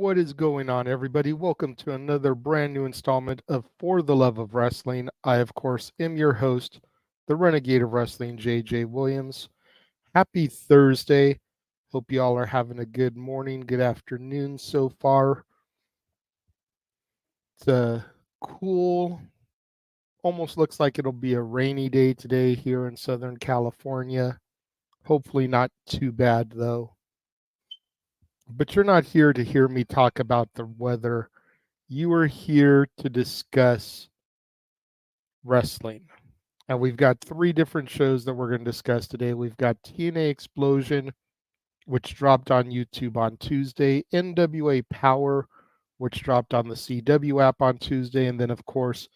What is going on, everybody? Welcome to another brand new installment of For the Love of Wrestling. I, of course, am your host, the Renegade of Wrestling, JJ Williams. Happy Thursday. Hope you all are having a good morning, good afternoon so far. It's a cool, almost looks like it'll be a rainy day today here in Southern California. Hopefully not too bad, though. But you're not here to hear me talk about the weather. You are here to discuss wrestling. And we've got three different shows that we're going to discuss today. We've got TNA Xplosion, which dropped on YouTube on Tuesday, NWA Powerrr, which dropped on the CW app on Tuesday, and then, of course,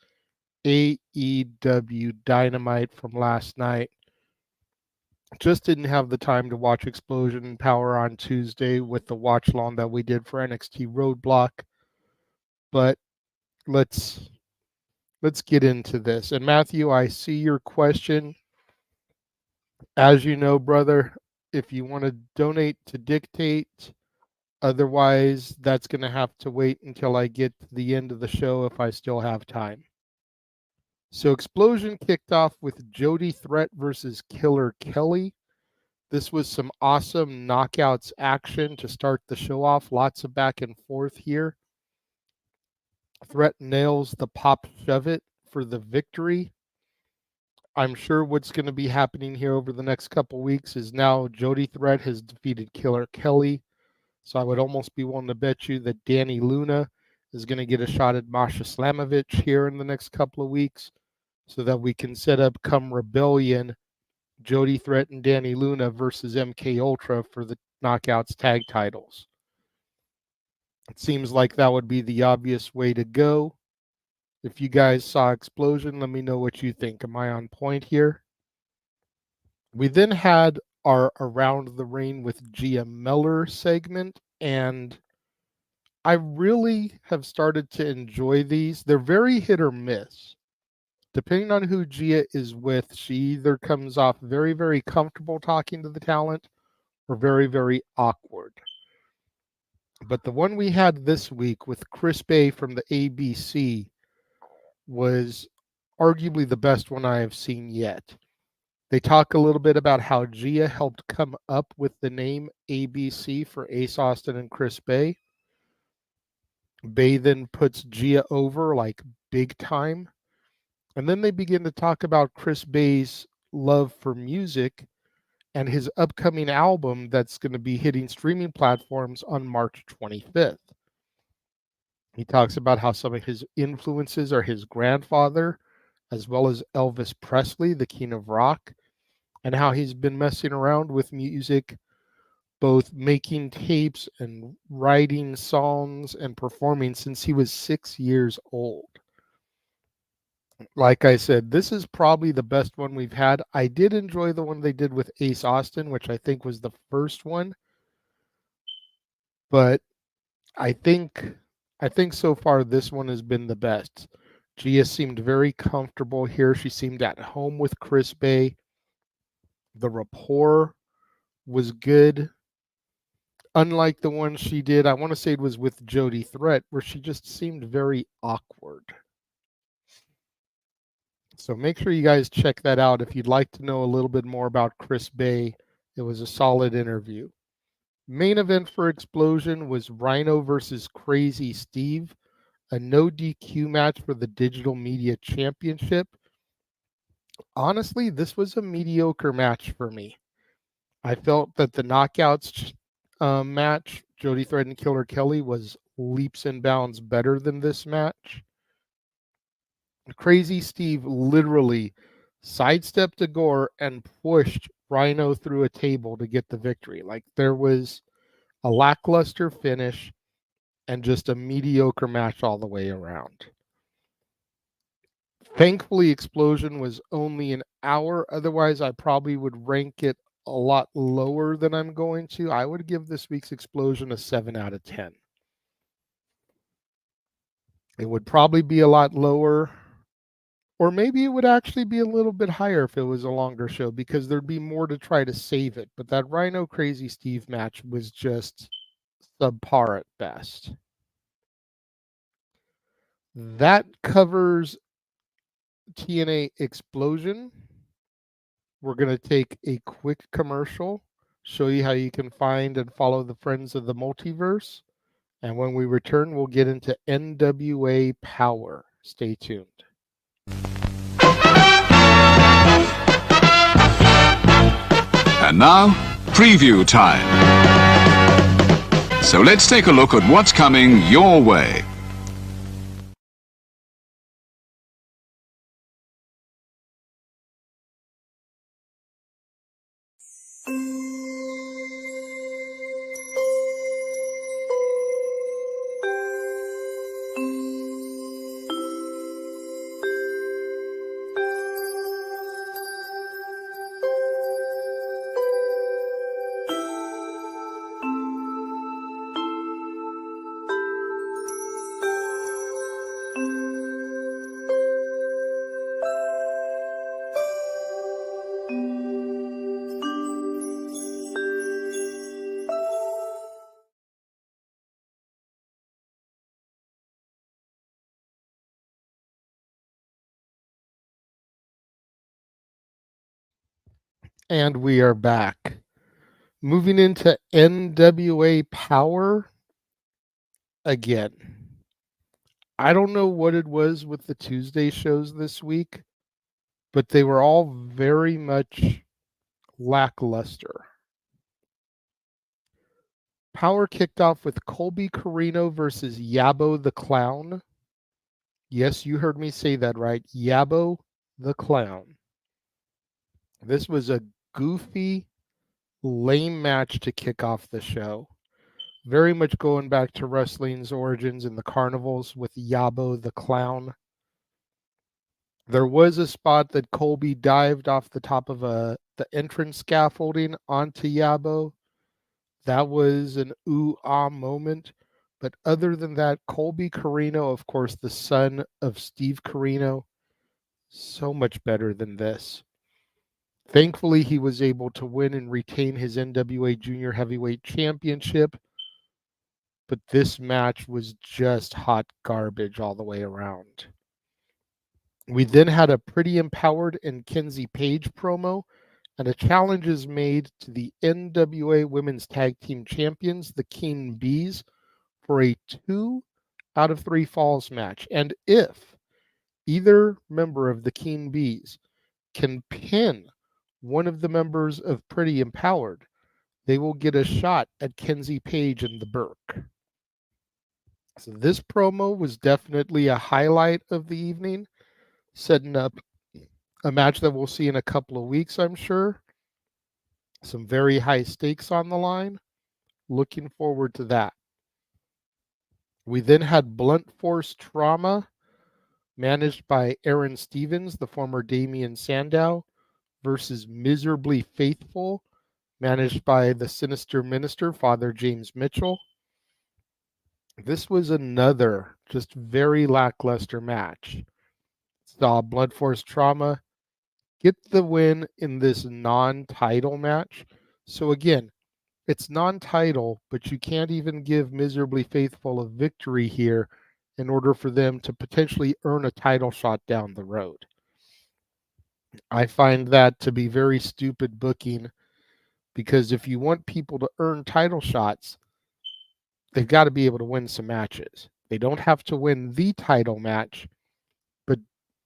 AEW Dynamite from last night. Just didn't have the time to watch Xplosion and Powerrr on Tuesday with the watch along that we did for NXT Roadblock. But let's get into this. And Matthew, I see your question. As you know, brother, if you want to donate to Dictate, otherwise that's going to have to wait until I get to the end of the show if I still have time. So Xplosion kicked off with Jody Threat versus Killer Kelly. This was some awesome knockouts action to start the show off. Lots of back and forth here. Threat nails the pop shove it for the victory. I'm sure what's going to be happening here over the next couple weeks is now Jody Threat has defeated Killer Kelly. So I would almost be willing to bet you that Danny Luna is going to get a shot at Masha Slamovich here in the next couple of weeks so that we can set up come Rebellion, Jody Threat and Danny Luna versus MK Ultra for the Knockouts tag titles. It seems like that would be the obvious way to go. If you guys saw Xplosion, let me know what you think. Am I on point here? We then had our Around the Ring with Gia Meller segment, and I really have started to enjoy these. They're very hit or miss. Depending on who Gia is with, she either comes off very, very comfortable talking to the talent or very, very awkward. But the one we had this week with Chris Bay from the ABC was arguably the best one I have seen yet. They talk a little bit about how Gia helped come up with the name ABC for Ace Austin and Chris Bay. Bay then puts Gia over like big time. And then they begin to talk about Chris Bay's love for music and his upcoming album that's going to be hitting streaming platforms on March 25th. He talks about how some of his influences are his grandfather, as well as Elvis Presley, the king of rock, and how he's been messing around with music, both making tapes and writing songs and performing since he was 6 years old. Like I said, this is probably the best one we've had. I did enjoy the one they did with Ace Austin, which I think was the first one. But I think so far this one has been the best. Gia seemed very comfortable here. She seemed at home with Chris Bay. The rapport was good. Unlike the one she did, I want to say it was with Jody Threat, where she just seemed very awkward. So make sure you guys check that out if you'd like to know a little bit more about Chris Bay. It was a solid interview. Main event for Xplosion was Rhino versus Crazy Steve, a no DQ match for the Digital Media Championship. Honestly, this was a mediocre match for me. I felt that the Knockouts match, Jody Threat and Killer Kelly, was leaps and bounds better than this match. Crazy Steve literally sidestepped a Gore and pushed Rhino through a table to get the victory. Like, there was a lackluster finish and just a mediocre match all the way around. Thankfully, Xplosion was only an hour. Otherwise, I probably would rank it a lot lower than I'm going to. I would give this week's Xplosion a 7 out of 10. It would probably be a lot lower, or maybe it would actually be a little bit higher if it was a longer show, because there'd be more to try to save it. But that Rhino Crazy Steve match was just subpar at best. That covers TNA Xplosion. We're going to take a quick commercial, show you how you can find and follow the Friends of the Multiverse. And when we return, we'll get into NWA Powerrr. Stay tuned. And now, preview time. So let's take a look at what's coming your way. And we are back. Moving into NWA Powerrr again. I don't know what it was with the Tuesday shows this week, but they were all very much lackluster. Powerrr kicked off with Colby Corino versus Yabo the Clown. Yes, you heard me say that right. Yabo the Clown. This was a goofy, lame match to kick off the show. Very much going back to wrestling's origins in the carnivals with Yabo the Clown. There was a spot that Colby dived off the top of the entrance scaffolding onto Yabo. That was an ooh-ah moment. But other than that, Colby Corino, of course, the son of Steve Corino, so much better than this. Thankfully, he was able to win and retain his NWA Junior Heavyweight Championship. But this match was just hot garbage all the way around. We then had a Pretty Empowered and Kenzie Page promo, and a challenge is made to the NWA Women's Tag Team Champions, the King Bees, for a 2 out of 3 falls match. And if either member of the King Bees can pin one of the members of Pretty Empowered, they will get a shot at Kenzie Page and the Burke. So this promo was definitely a highlight of the evening, setting up a match that we'll see in a couple of weeks, I'm sure. Some very high stakes on the line. Looking forward to that. We then had Blunt Force Trauma, managed by Aaron Stevens, the former Damian Sandow, versus Miserably Faithful, managed by the Sinister Minister, Father James Mitchell. This was another just very lackluster match. Saw Blunt Force Trauma get the win in this non-title match. So again, it's non-title, but you can't even give Miserably Faithful a victory here in order for them to potentially earn a title shot down the road. I find that to be very stupid booking, because if you want people to earn title shots, they've got to be able to win some matches. They don't have to win the title match, but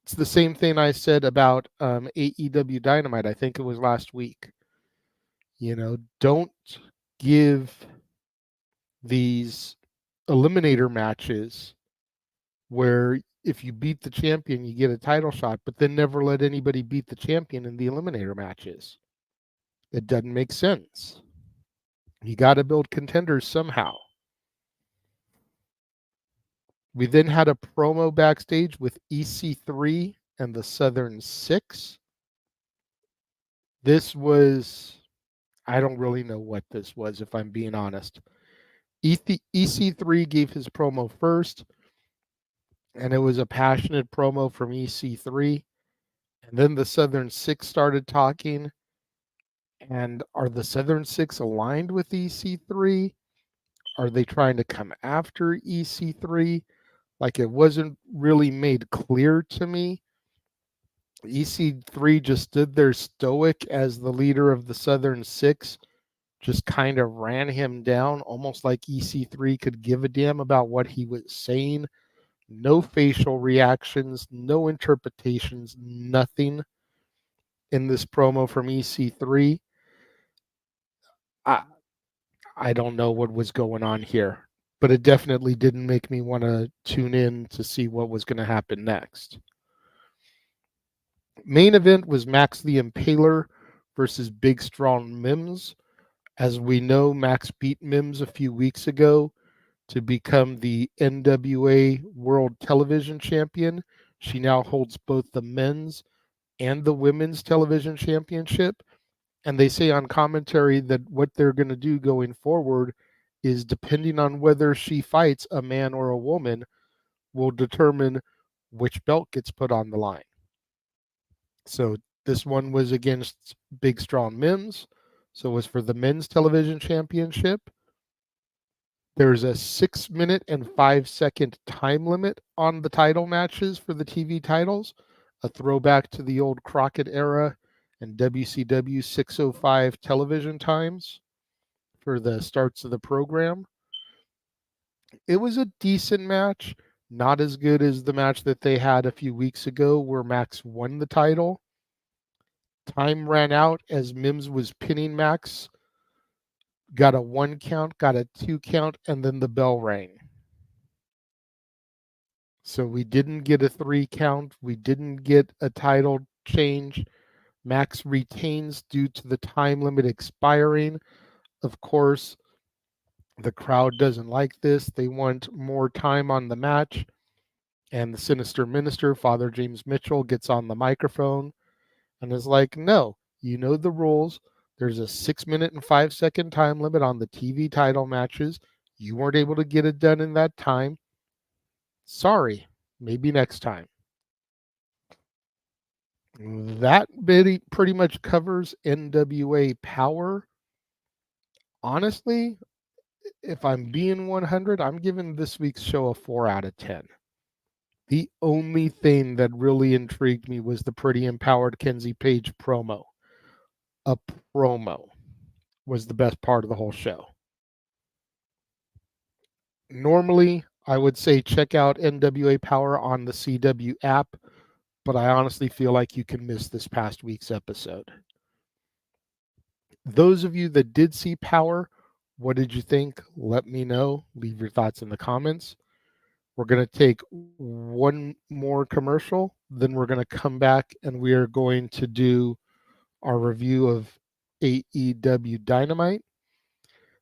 it's the same thing I said about AEW Dynamite. I think it was last week. You know, don't give these eliminator matches where if you beat the champion, you get a title shot, but then never let anybody beat the champion in the eliminator matches. It doesn't make sense. You got to build contenders somehow. We then had a promo backstage with EC3 and the Southern Six. This was, I don't really know what this was, if I'm being honest. EC3 gave his promo first, and it was a passionate promo from EC3. And then the Southern Six started talking. And are the Southern Six aligned with EC3? Are they trying to come after EC3? Like, it wasn't really made clear to me. EC3 just stood there stoic as the leader of the Southern Six, just kind of ran him down, almost like EC3 could give a damn about what he was saying. No facial reactions, no interpretations, nothing in this promo from EC3. I don't know what was going on here, but it definitely didn't make me want to tune in to see what was going to happen next. Main event was Max the Impaler versus Big Strong Mims. As we know, Max beat Mims a few weeks ago to become the NWA World Television Champion. She now holds both the men's and the women's television championship. And they say on commentary that what they're going to do going forward is, depending on whether she fights a man or a woman, will determine which belt gets put on the line. So this one was against Big Strong Mims. So it was for the men's television championship. There's a 6-minute and 5-second time limit on the title matches for the TV titles, a throwback to the old Crockett era and WCW 6:05 television times for the starts of the program. It was a decent match, not as good as the match that they had a few weeks ago where Max won the title. Time ran out as Mims was pinning Max. Got a 1 count, got a 2 count, and then the bell rang. So we didn't get a 3 count. We didn't get a title change. Max retains due to the time limit expiring. Of course, the crowd doesn't like this. They want more time on the match. And the Sinister Minister, Father James Mitchell, gets on the microphone and is like, no, you know the rules. There's a 6-minute and 5-second time limit on the TV title matches. You weren't able to get it done in that time. Sorry, maybe next time. That pretty much covers NWA Powerrr. Honestly, if I'm being 100, I'm giving this week's show a 4 out of 10. The only thing that really intrigued me was the Pretty Empowered Kenzie Page promo. A promo was the best part of the whole show. Normally, I would say check out NWA Powerrr on the CW app, but I honestly feel like you can miss this past week's episode. Those of you that did see Powerrr, what did you think? Let me know. Leave your thoughts in the comments. We're going to take one more commercial, then we're going to come back and we are going to do our review of AEW Dynamite.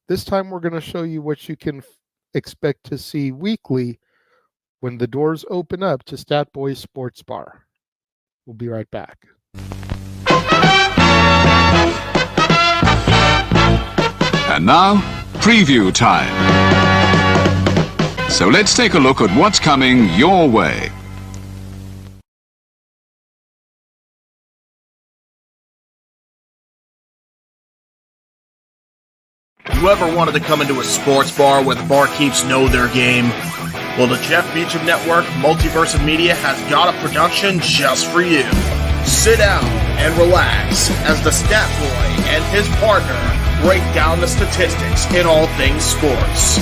This time we're going to show you what you can expect to see weekly when the doors open up to Stat Boys Sports Bar. We'll be right back. And now, preview time. So let's take a look at what's coming your way. You ever wanted to come into a sports bar where the barkeeps know their game? Well, the Jeff Beecham Network Multiverse of Media has got a production just for you. Sit down and relax as the Stat Boy and his partner break down the statistics in all things sports.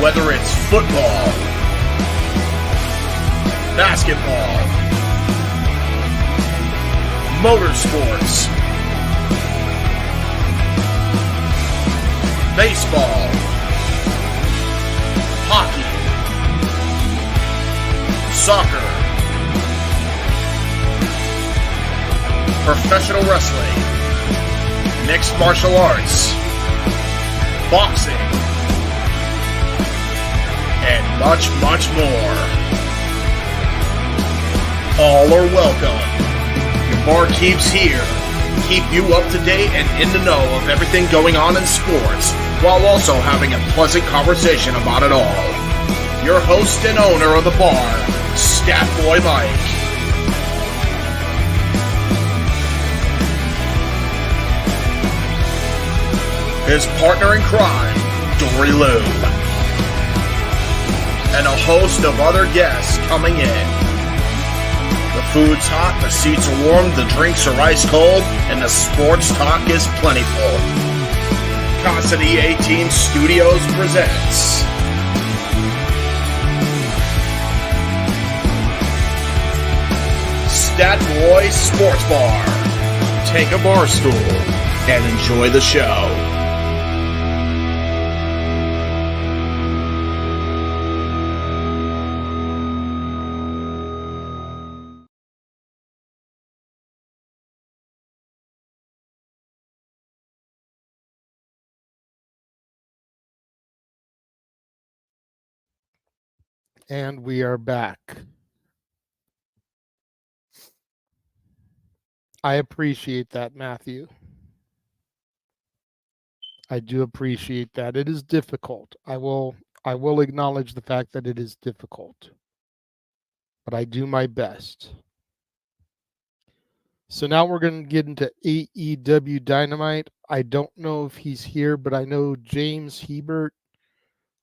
Whether it's football, basketball, motorsports, baseball, hockey, soccer, professional wrestling, mixed martial arts, boxing, and much, much more. All are welcome. Your barkeeps here keep you up to date and in the know of everything going on in sports, while also having a pleasant conversation about it all. Your host and owner of the bar, Stat Boy Mike. his partner in crime, Dory Lou, and a host of other guests coming in. The food's hot, the seats are warm, the drinks are ice cold, and the sports talk is plentiful. Constant E18 Studios presents Stat Boy Sports Bar. Take a bar stool and enjoy the show. And we are back. I appreciate that, Matthew. I do appreciate that. It is difficult. I will acknowledge the fact that it is difficult. But I do my best. So now we're going to get into AEW Dynamite. I don't know if he's here, but I know James Hebert,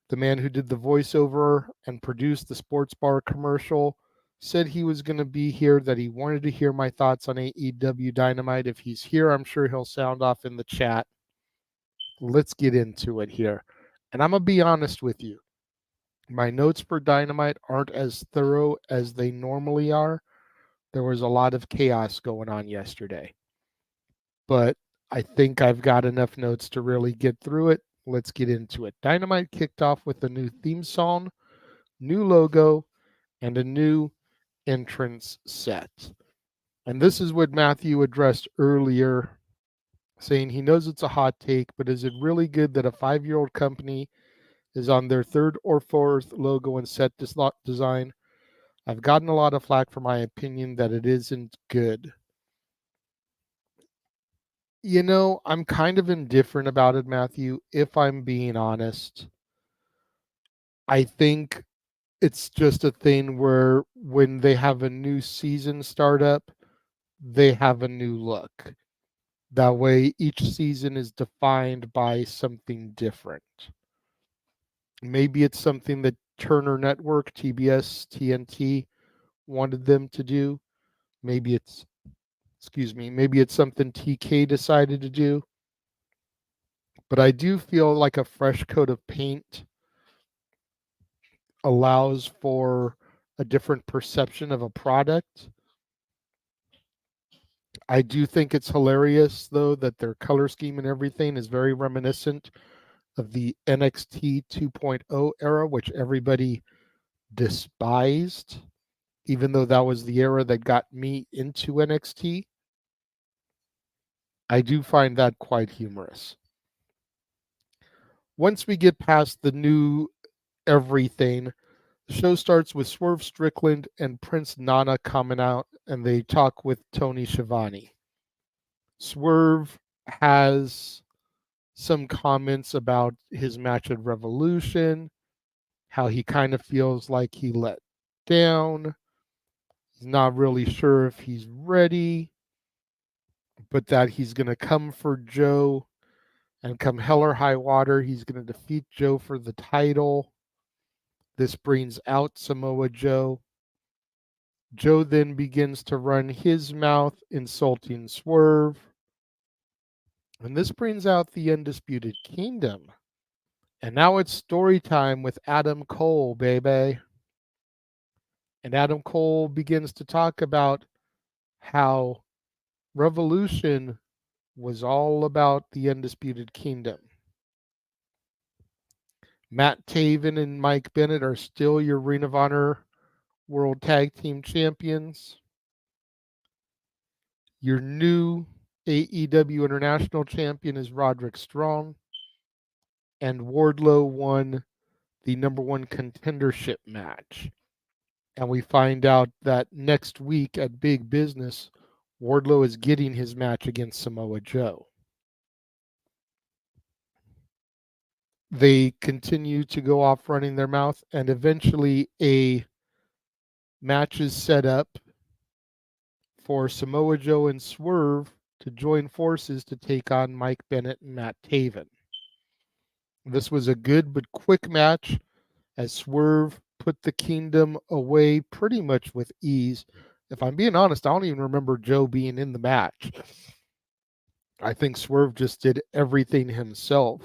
the man who did the voiceover and produced the sports bar commercial, said he was going to be here, that he wanted to hear my thoughts on AEW Dynamite. If he's here, I'm sure he'll sound off in the chat. Let's get into it here. And I'm going to be honest with you. My notes for Dynamite aren't as thorough as they normally are. There was a lot of chaos going on yesterday. But I think I've got enough notes to really get through it. Let's get into it. Dynamite kicked off with a new theme song, new logo, and a new entrance set. And this is what Matthew addressed earlier, saying he knows it's a hot take, but is it really good that a 5-year-old company is on their third or fourth logo and set design? I've gotten a lot of flack for my opinion that it isn't good. You know, I'm kind of indifferent about it, Matthew, if I'm being honest. I think it's just a thing where when they have a new season start up, they have a new look. That way, each season is defined by something different. Maybe it's something that Turner Network, TBS, TNT wanted them to do. Maybe it's something TK decided to do. But I do feel like a fresh coat of paint allows for a different perception of a product. I do think it's hilarious, though, that their color scheme and everything is very reminiscent of the NXT 2.0 era, which everybody despised, even though that was the era that got me into NXT. I do find that quite humorous. Once we get past the new everything, the show starts with Swerve Strickland and Prince Nana coming out, and they talk with Tony Schiavone. Swerve has some comments about his match at Revolution, how he kind of feels like he let down. He's not really sure if he's ready, but that he's going to come for Joe, and come hell or high water, he's going to defeat Joe for the title. This brings out Samoa Joe. Joe then begins to run his mouth, insulting Swerve. And this brings out the Undisputed Kingdom. And now it's story time with Adam Cole, baby. And Adam Cole begins to talk about how Revolution was all about the Undisputed Kingdom. Matt Taven and Mike Bennett are still your Ring of Honor World Tag Team Champions. Your new AEW International Champion is Roderick Strong. And Wardlow won the #1 contendership match. And we find out that next week at Big Business, Wardlow is getting his match against Samoa Joe. They continue to go off running their mouth, and eventually a match is set up for Samoa Joe and Swerve to join forces to take on Mike Bennett and Matt Taven. This was a good but quick match as Swerve put the Kingdom away pretty much with ease. If I'm being honest, I don't even remember Joe being in the match. I think Swerve just did everything himself.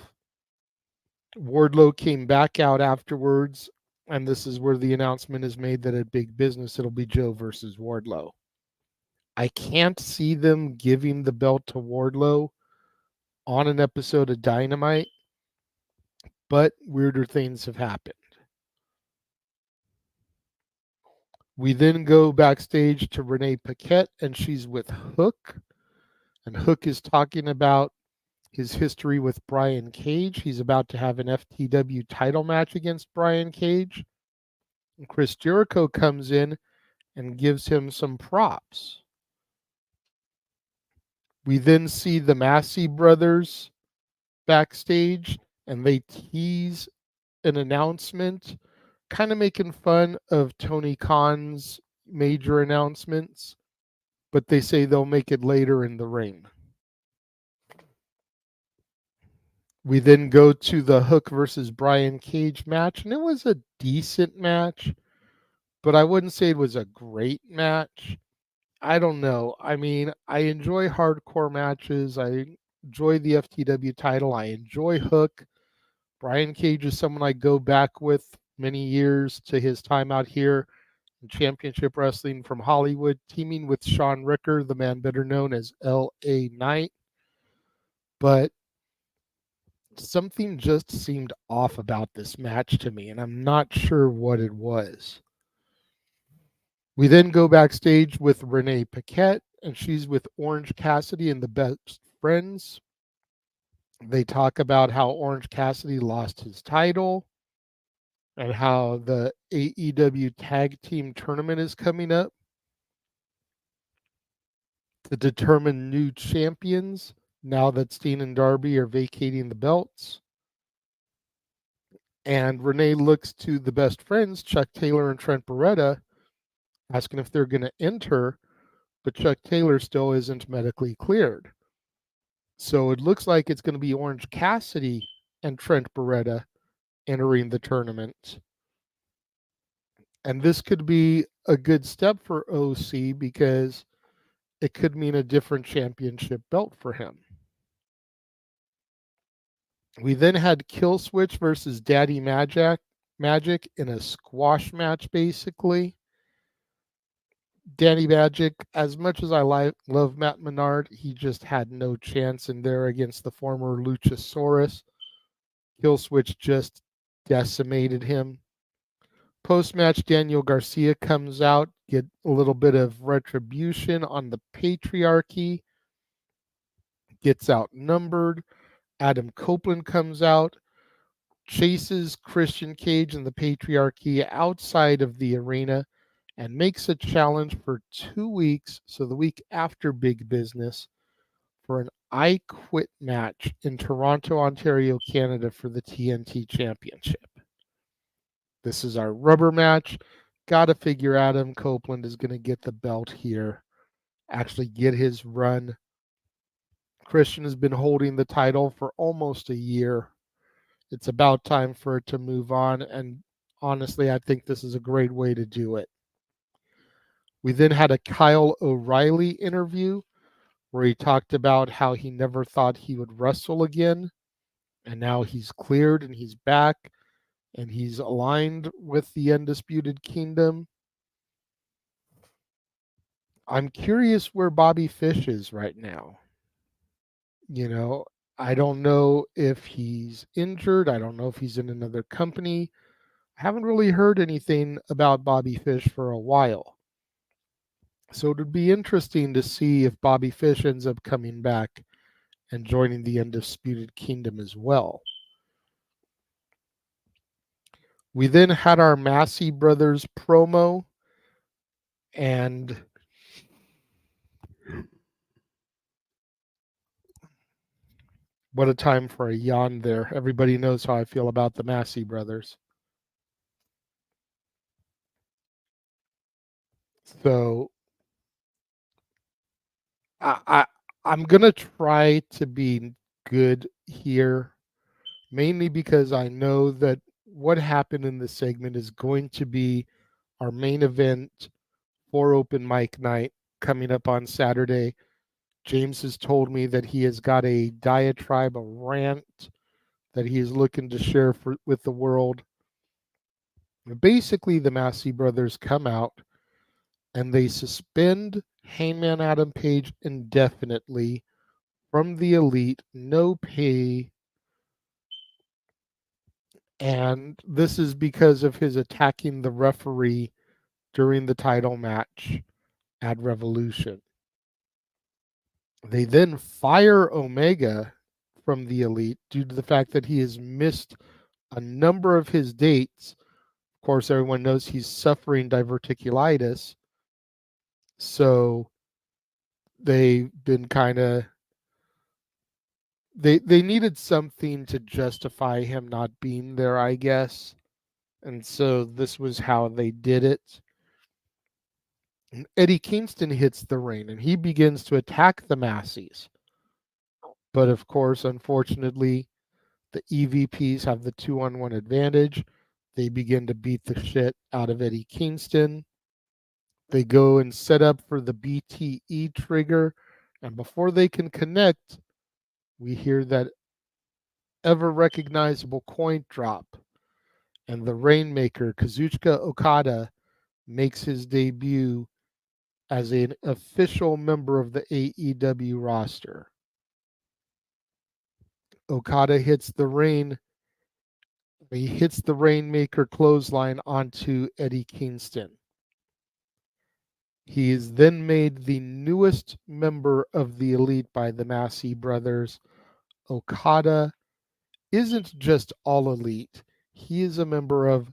Wardlow came back out afterwards, and this is where the announcement is made that at Big Business it'll be Joe versus Wardlow. I can't see them giving the belt to Wardlow on an episode of Dynamite, but weirder things have happened. We then go backstage to Renee Paquette, and she's with Hook. And Hook is talking about his history with Brian Cage. He's about to have an FTW title match against Brian Cage. And Chris Jericho comes in and gives him some props. We then see the Massey brothers backstage, and they tease an announcement, kind of making fun of Tony Khan's major announcements, but they say they'll make it later in the ring. We then go to the Hook versus Brian Cage match, and it was a decent match, but I wouldn't say it was a great match. I don't know. I mean, I enjoy hardcore matches. I enjoy the FTW title. I enjoy Hook. Brian Cage is someone I go back with many years to his time out here in Championship Wrestling from Hollywood, teaming with Sean Ricker, the man better known as L.A. Knight. But something just seemed off about this match to me, and I'm not sure what it was. We then go backstage with Renee Paquette, and she's with Orange Cassidy and the Best Friends. They talk about how Orange Cassidy lost his title and how the AEW Tag Team Tournament is coming up to determine new champions now that Steen and Darby are vacating the belts. And Renee looks to the Best Friends, Chuck Taylor and Trent Beretta, asking if they're going to enter, but Chuck Taylor still isn't medically cleared. So it looks like it's going to be Orange Cassidy and Trent Beretta entering the tournament. And this could be a good step for OC because it could mean a different championship belt for him. We then had Killswitch versus Daddy Magic in a squash match, basically. Daddy Magic, as much as I love Matt Menard, he just had no chance in there against the former Luchasaurus. Killswitch just decimated him. Post-match, Daniel Garcia comes out, get a little bit of retribution on the patriarchy, gets outnumbered. Adam Copeland comes out, chases Christian Cage and the patriarchy outside of the arena, and makes a challenge for 2 weeks, so the week after Big Business, for an I Quit match in Toronto, Ontario, Canada for the TNT Championship. This is our rubber match. Gotta figure Adam Copeland is going to get the belt here, actually get his run. Christian has been holding the title for almost a year. It's about time for it to move on, and honestly, I think this is a great way to do it. We then had a Kyle O'Reilly interview where he talked about how he never thought he would wrestle again, and now he's cleared and he's back, and he's aligned with the Undisputed Kingdom. I'm curious where Bobby Fish is right now. You know, I don't know if he's injured. I don't know if he's in another company. I haven't really heard anything about Bobby Fish for a while. So it would be interesting to see if Bobby Fish ends up coming back and joining the Undisputed Kingdom as well. We then had our Massey Brothers promo, and what a time for a yawn there. Everybody knows how I feel about the Massey Brothers. So I'm going to try to be good here. mainly because I know that what happened in this segment is going to be our main event for open mic night coming up on Saturday. James has told me that he has got a diatribe, a rant that he is looking to share with the world. Basically, the Massey brothers come out and they suspend Hangman Adam Page indefinitely from the Elite, no pay. And this is because of his attacking the referee during the title match at Revolution. They then fire Omega from the Elite due to the fact that he has missed a number of his dates. Of course, everyone knows he's suffering diverticulitis. So they've been kind of they needed something to justify him not being there, I guess. And so this was how they did it. And Eddie Kingston hits the ring and he begins to attack the Massies. But of course, unfortunately, the EVPs have the 2-on-1 advantage. They begin to beat the shit out of Eddie Kingston. They go and set up for the BTE trigger. And before they can connect, we hear that ever recognizable coin drop. And the Rainmaker, Kazuchika Okada, makes his debut as an official member of the AEW roster. Okada hits the Rainmaker clothesline onto Eddie Kingston. He is then made the newest member of the Elite by the Massey brothers. Okada isn't just all Elite, he is a member of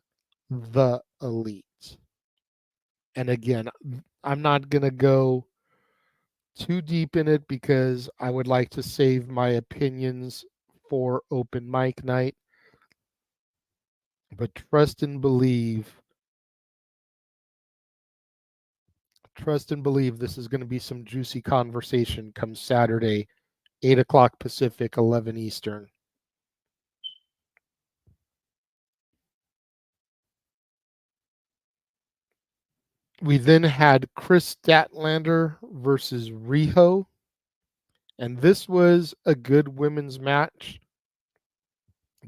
the Elite. And again, I'm not going to go too deep in it because I would like to save my opinions for open mic night. But trust and believe this is going to be some juicy conversation come Saturday, 8 o'clock Pacific, 11 Eastern. We then had Chris Statlander versus Riho. And this was a good women's match.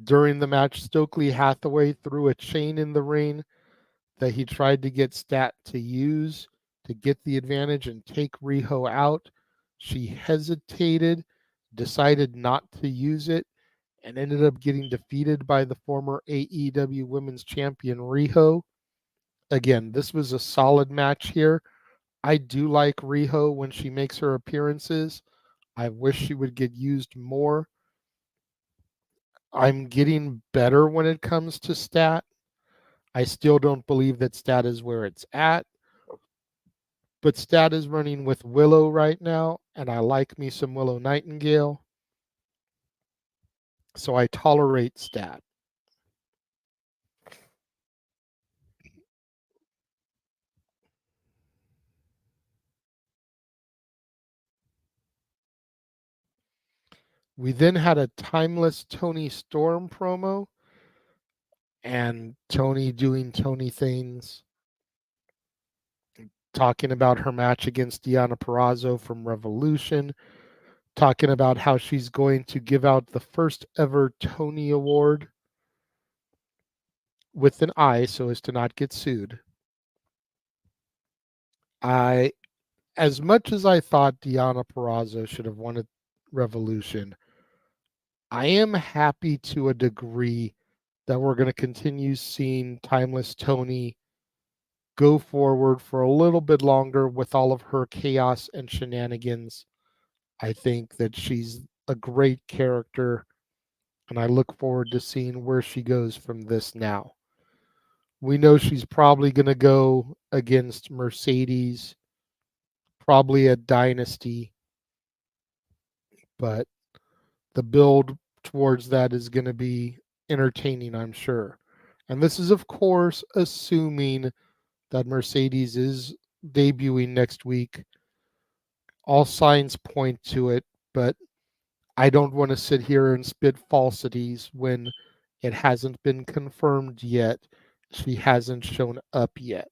During the match, Stokely Hathaway threw a chain in the ring that he tried to get Stat to use to get the advantage and take Riho out. She hesitated, decided not to use it, and ended up getting defeated by the former AEW Women's Champion Riho. Again, this was a solid match here. I do like Riho when she makes her appearances. I wish she would get used more. I'm getting better when it comes to Stat. I still don't believe that Stat is where it's at. But Stat is running with Willow right now, and I like me some Willow Nightingale. So I tolerate Stat. We then had a timeless Tony Storm promo, and Tony doing Tony things, talking about her match against Deonna Purrazzo from Revolution, talking about how she's going to give out the first ever Tony Award with an I so as to not get sued. As much as I thought Deonna Purrazzo should have won at Revolution, I am happy to a degree that we're going to continue seeing Timeless Tony go forward for a little bit longer with all of her chaos and shenanigans. I think that she's a great character, and I look forward to seeing where she goes from this now. We know she's probably going to go against Mercedes, probably a Dynasty, but the build towards that is going to be entertaining, I'm sure. And this is, of course, assuming that Mercedes is debuting next week. All signs point to it, but I don't want to sit here and spit falsities when it hasn't been confirmed yet. She hasn't shown up yet.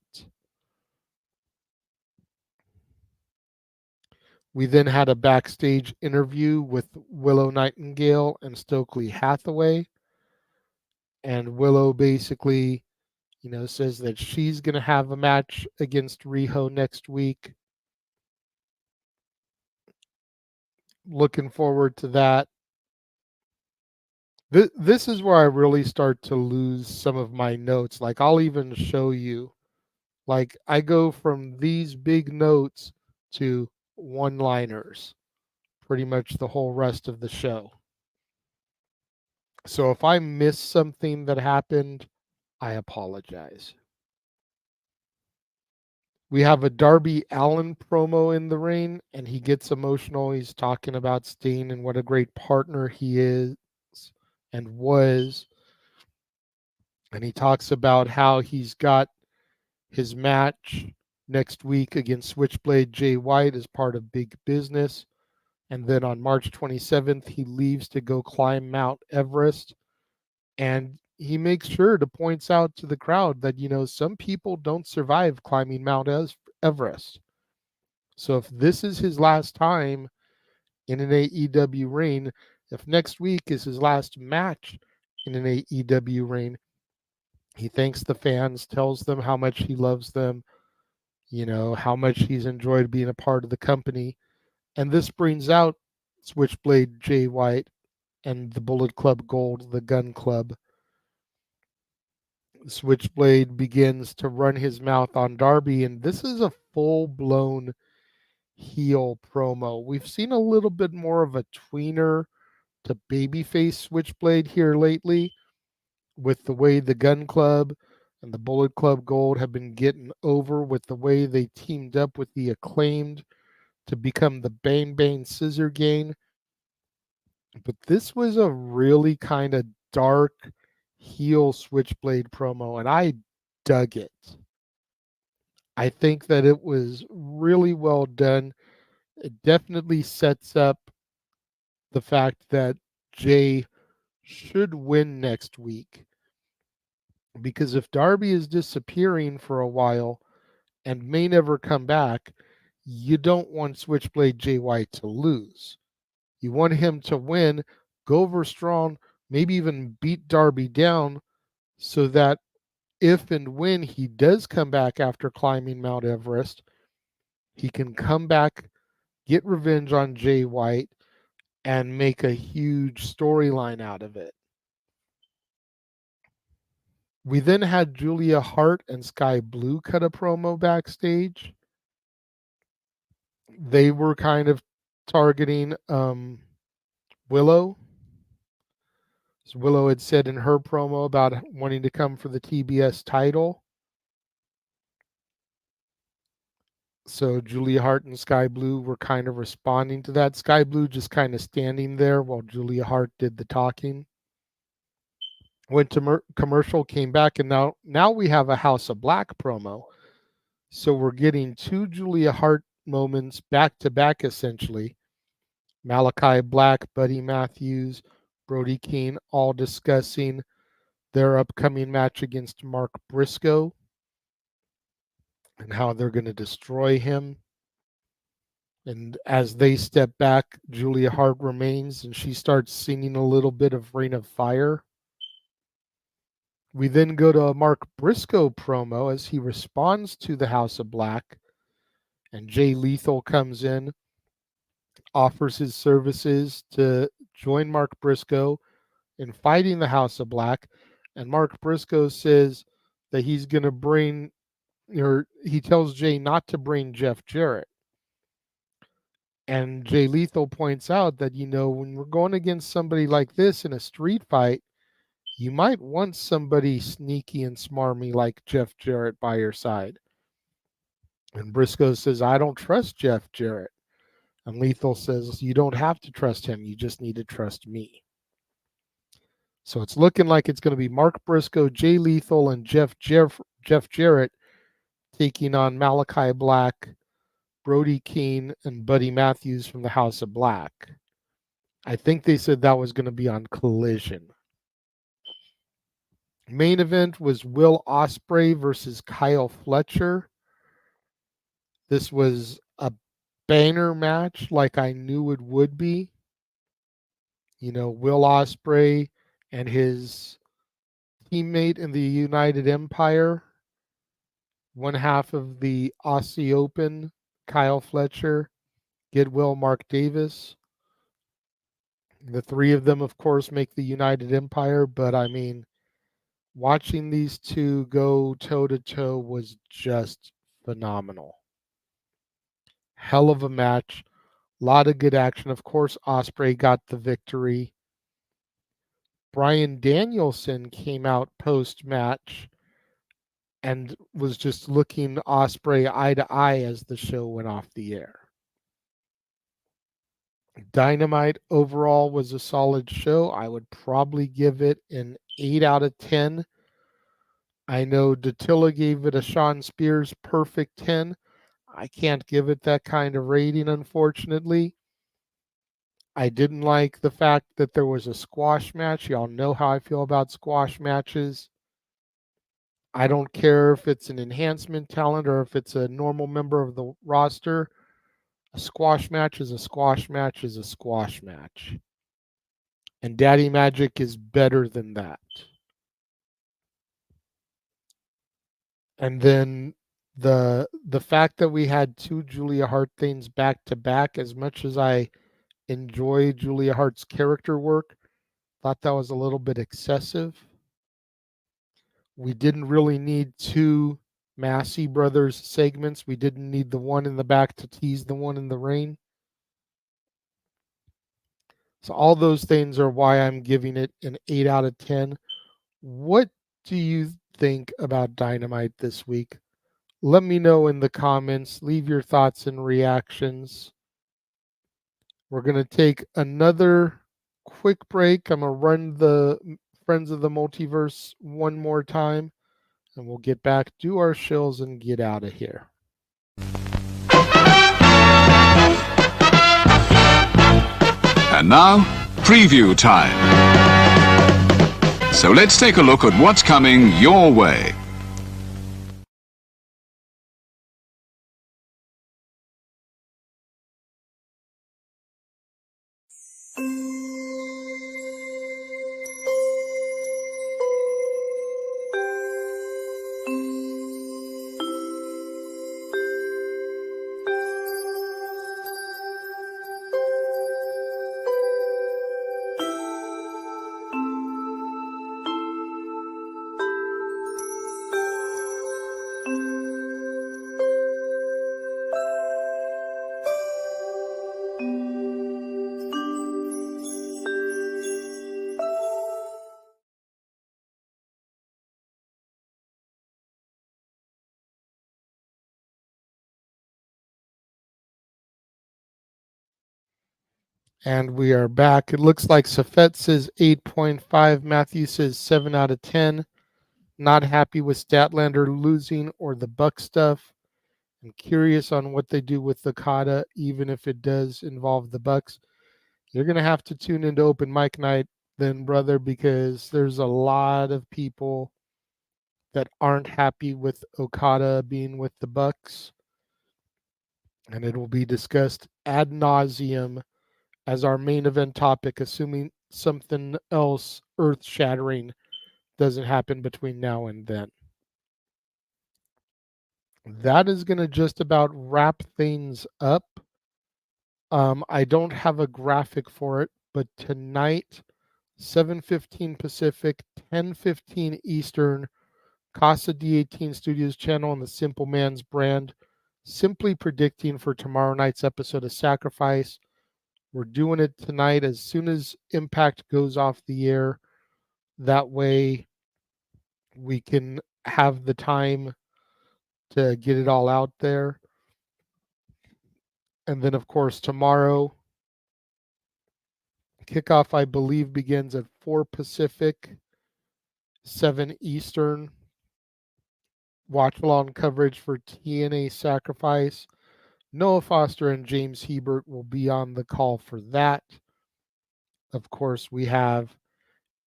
We then had a backstage interview with Willow Nightingale and Stokely Hathaway. And Willow basically, says that she's going to have a match against Riho next week. Looking forward to that. This is where I really start to lose some of my notes. Like, I'll even show you. Like, I go from these big notes to one-liners pretty much the whole rest of the show. So if I miss something that happened, I apologize. We have a Darby Allin promo in the ring, and he gets emotional. He's talking about Steen and what a great partner he is and was. And he talks about how he's got his match next week against Switchblade Jay White as part of Big Business. And then on March 27th, he leaves to go climb Mount Everest. And he makes sure to point out to the crowd that, some people don't survive climbing Mount Everest. So if this is his last time in an AEW ring, if next week is his last match in an AEW ring, he thanks the fans, tells them how much he loves them, how much he's enjoyed being a part of the company. And this brings out Switchblade Jay White and the Bullet Club Gold, the Gun Club. Switchblade begins to run his mouth on Darby, and this is a full-blown heel promo. We've seen a little bit more of a tweener to babyface Switchblade here lately, with the way the Gun Club and the Bullet Club Gold have been getting over, with the way they teamed up with the Acclaimed to become the Bang Bang Scissor Gang. But this was a really kind of dark heel Switchblade promo, and I dug it. I think that it was really well done. It definitely sets up the fact that Jay should win next week. Because if Darby is disappearing for a while and may never come back, you don't want Switchblade Jay White to lose. You want him to win, go over strong, maybe even beat Darby down, so that if and when he does come back after climbing Mount Everest, he can come back, get revenge on Jay White, and make a huge storyline out of it. We then had Julia Hart and Sky Blue cut a promo backstage. They were kind of targeting Willow. So Willow had said in her promo about wanting to come for the TBS title. So Julia Hart and Sky Blue were kind of responding to that. Sky Blue just kind of standing there while Julia Hart did the talking. Went to commercial, came back, and now we have a House of Black promo. So we're getting two Julia Hart moments back to back, essentially. Malachi Black, Buddy Matthews, Brody Keane, all discussing their upcoming match against Mark Briscoe and how they're going to destroy him. And as they step back, Julia Hart remains, and she starts singing a little bit of Reign of Fire. We then go to a Mark Briscoe promo as he responds to the House of Black, and Jay Lethal comes in, offers his services to join Mark Briscoe in fighting the House of Black, and Mark Briscoe says that he's going to bring, or he tells Jay not to bring Jeff Jarrett. And Jay Lethal points out that, when we're going against somebody like this in a street fight, you might want somebody sneaky and smarmy like Jeff Jarrett by your side. And Briscoe says, I don't trust Jeff Jarrett. And Lethal says, you don't have to trust him. You just need to trust me. So it's looking like it's going to be Mark Briscoe, Jay Lethal, and Jeff Jarrett taking on Malachi Black, Brody Keane, and Buddy Matthews from the House of Black. I think they said that was going to be on Collision. Main event was Will Ospreay versus Kyle Fletcher. This was a banger match like I knew it would be. You know, Will Ospreay and his teammate in the United Empire, one half of the Aussie Open, Kyle Fletcher, Goodwill Mark Davis. The three of them, of course, make the United Empire, but I mean, watching these two go toe-to-toe was just phenomenal. Hell of a match. A lot of good action. Of course, Ospreay got the victory. Bryan Danielson came out post-match and was just looking Ospreay eye to eye as the show went off the air. Dynamite overall was a solid show. I would probably give it an 8 out of 10. I know Dattila gave it a Sean Spears perfect 10. I can't give it that kind of rating, unfortunately. I didn't like the fact that there was a squash match. Y'all know how I feel about squash matches. I don't care if it's an enhancement talent or if it's a normal member of the roster. A squash match is a squash match is a squash match. And Daddy Magic is better than that. And then the fact that we had two Julia Hart things back to back, as much as I enjoy Julia Hart's character work, thought that was a little bit excessive. We didn't really need two Massey Brothers segments. We didn't need the one in the back to tease the one in the ring. So all those things are why I'm giving it an 8 out of 10. What do you think about Dynamite this week? Let me know in the comments. Leave your thoughts and reactions. We're going to take another quick break. I'm going to run the Friends of the Multiverse one more time, and we'll get back, do our shills, and get out of here. And now, preview time. So let's take a look at what's coming your way. And we are back. It looks like Safet says 8.5. Matthew says 7 out of 10. Not happy with Statlander losing or the Buck stuff. I'm curious on what they do with Okada, even if it does involve the Bucks. You're going to have to tune into open mic night then, brother, because there's a lot of people that aren't happy with Okada being with the Bucks. And it will be discussed ad nauseum as our main event topic, assuming something else earth-shattering doesn't happen between now and then. That is going to just about wrap things up. I don't have a graphic for it, but tonight, 7:15 Pacific, 10:15 Eastern, Casa D18 Studios channel on the Simple Man's brand, simply predicting for tomorrow night's episode of Sacrifice. We're doing it tonight as soon as Impact goes off the air. That way we can have the time to get it all out there. And then, of course, tomorrow, kickoff, I believe, begins at 4 Pacific, 7 Eastern. Watch along coverage for TNA Sacrifice. Noah Foster and James Hebert will be on the call for that. Of course, we have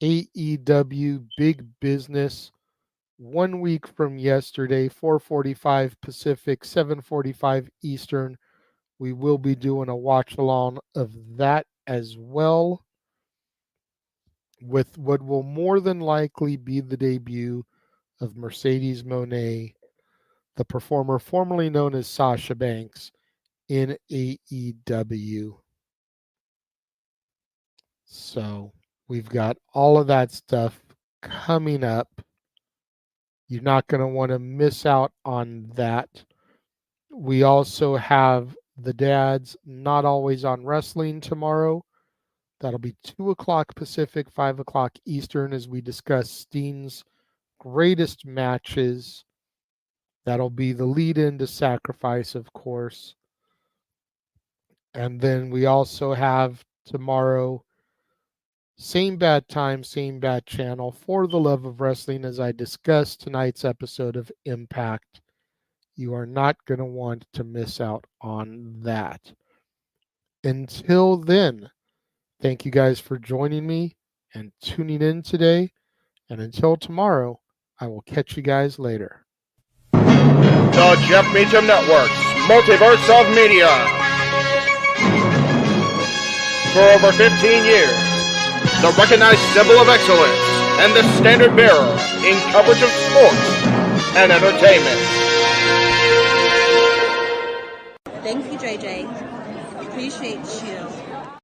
AEW Big Business 1 week from yesterday, 4:45 Pacific, 7:45 Eastern. We will be doing a watch along of that as well, with what will more than likely be the debut of Mercedes Moné, the performer formerly known as Sasha Banks, in AEW. So we've got all of that stuff coming up. You're not going to want to miss out on that. We also have the Dads Not Always on Wrestling tomorrow. That'll be 2 o'clock Pacific, 5 o'clock Eastern, as we discuss Steen's greatest matches. That'll be the lead-in to Sacrifice, of course. And then we also have tomorrow, same bad time, same bad channel, For the Love of Wrestling, as I discussed tonight's episode of Impact. You are not going to want to miss out on that. Until then, thank you guys for joining me and tuning in today. And until tomorrow, I will catch you guys later. The Jeff Meacham Network's Multiverse of Media. For over 15 years, the recognized symbol of excellence and the standard bearer in coverage of sports and entertainment. Thank you, JJ. Appreciate you.